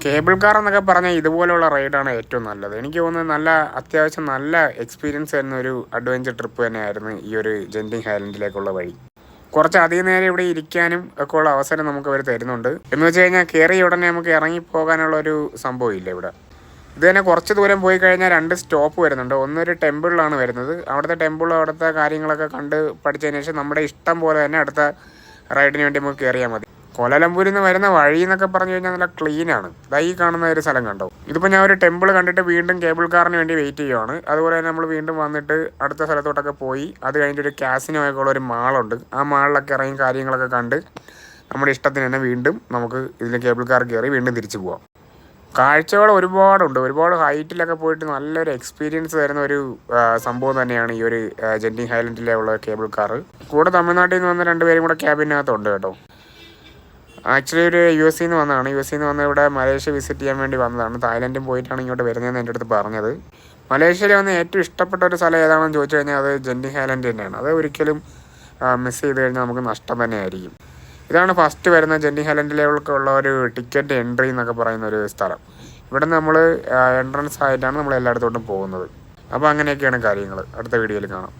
Cable car എന്നൊക്കെ പറഞ്ഞാൽ ഇതുപോലുള്ള റൈഡാണ് ഏറ്റവും നല്ലത്. എനിക്ക് തോന്നുന്നത് അത്യാവശ്യം നല്ല എക്സ്പീരിയൻസ് തരുന്ന ഒരു അഡ്വഞ്ചർ ട്രിപ്പ് തന്നെയായിരുന്നു ഈ ഒരു ജെൻറ്റിങ് ഹൈലൻഡിലേക്കുള്ള വഴി. കുറച്ച് അധികം നേരം ഇവിടെ ഇരിക്കാനും ഒക്കെ ഉള്ള അവസരം നമുക്ക് അവർ തരുന്നുണ്ട്. എന്ന് വെച്ച് കഴിഞ്ഞാൽ കയറിയ ഉടനെ നമുക്ക് ഇറങ്ങിപ്പോകാനുള്ള ഒരു സംഭവം ഇല്ല ഇവിടെ. ഇത് തന്നെ കുറച്ച് ദൂരം പോയി കഴിഞ്ഞാൽ 2 സ്റ്റോപ്പ് വരുന്നുണ്ട്. ഒന്നൊരു ടെമ്പിളിലാണ് വരുന്നത്. അവിടുത്തെ ടെമ്പിളും അവിടുത്തെ കാര്യങ്ങളൊക്കെ കണ്ട് പഠിച്ചതിന് ശേഷം നമ്മുടെ ഇഷ്ടം പോലെ തന്നെ അടുത്ത റൈഡിന് വേണ്ടി നമുക്ക് കയറിയാൽ മതി. കോലാലംപൂരിൽ നിന്ന് വരുന്ന വഴി എന്നൊക്കെ പറഞ്ഞു കഴിഞ്ഞാൽ നല്ല ക്ലീനാണ്. ഈ കാണുന്ന ഒരു സ്ഥലം കണ്ടോ. ഇതിപ്പോൾ ഞാൻ ഒരു ടെമ്പിൾ കണ്ടിട്ട് വീണ്ടും കേബിൾ കാറിന് വേണ്ടി വെയിറ്റ് ചെയ്യുവാണ്. അതുപോലെ തന്നെ നമ്മൾ വീണ്ടും വന്നിട്ട് അടുത്ത സ്ഥലത്തോട്ടൊക്കെ പോയി അത് കഴിഞ്ഞിട്ട് ഒരു കാസിനോ ഒക്കെ ഉള്ള ഒരു മാളുണ്ട്. ആ മാളിലൊക്കെ ഇറങ്ങി കാര്യങ്ങളൊക്കെ കണ്ട് നമ്മുടെ ഇഷ്ടത്തിന് തന്നെ വീണ്ടും നമുക്ക് ഇതിൽ കേബിൾ കാർ കയറി വീണ്ടും തിരിച്ചു പോകാം. കാഴ്ചകൾ ഒരുപാടുണ്ട്. ഒരുപാട് ഹൈറ്റിലൊക്കെ പോയിട്ട് നല്ലൊരു എക്സ്പീരിയൻസ് തരുന്ന ഒരു സംഭവം തന്നെയാണ് ഈ ഒരു ജെൻറ്റിങ് ഹൈലൻഡിലെ ഉള്ള കേബിൾ കാർ. കൂടെ തമിഴ്നാട്ടിൽ നിന്ന് വന്ന 2 പേരും കൂടെ ക്യാബിനകത്തുണ്ട് കേട്ടോ. ആക്ച്വലി ഒരു US നിന്ന് വന്നതാണ്. US നിന്ന് വന്ന് ഇവിടെ മലേഷ്യ വിസിറ്റ് ചെയ്യാൻ വേണ്ടി വന്നതാണ്. തായ്ലൻഡും പോയിട്ടാണ് ഇങ്ങോട്ട് വരുന്നതെന്ന് എൻ്റെ അടുത്ത് പറഞ്ഞത്. മലേഷ്യയിൽ വന്ന് ഏറ്റവും ഇഷ്ടപ്പെട്ട ഒരു സ്ഥലം ഏതാണെന്ന് ചോദിച്ചു കഴിഞ്ഞാൽ അത് ജെൻറ്റിങ് ഹൈലൻഡ് തന്നെയാണ്. അത് ഒരിക്കലും മിസ് ചെയ്ത് കഴിഞ്ഞാൽ നമുക്ക് നഷ്ടം തന്നെയായിരിക്കും. ഇതാണ് ഫസ്റ്റ് വരുന്ന ജെൻറ്റിങ് ഹൈലൻഡിലേക്കുള്ള ഒരു ടിക്കറ്റ് എൻട്രി എന്നൊക്കെ പറയുന്ന ഒരു സ്ഥലം. ഇവിടെ നമ്മൾ എൻട്രൻസ് ആയിട്ടാണ് നമ്മൾ എല്ലായിടത്തോട്ടും പോകുന്നത്. അപ്പോൾ അങ്ങനെയൊക്കെയാണ് കാര്യങ്ങൾ. അടുത്ത വീഡിയോയിൽ കാണാം.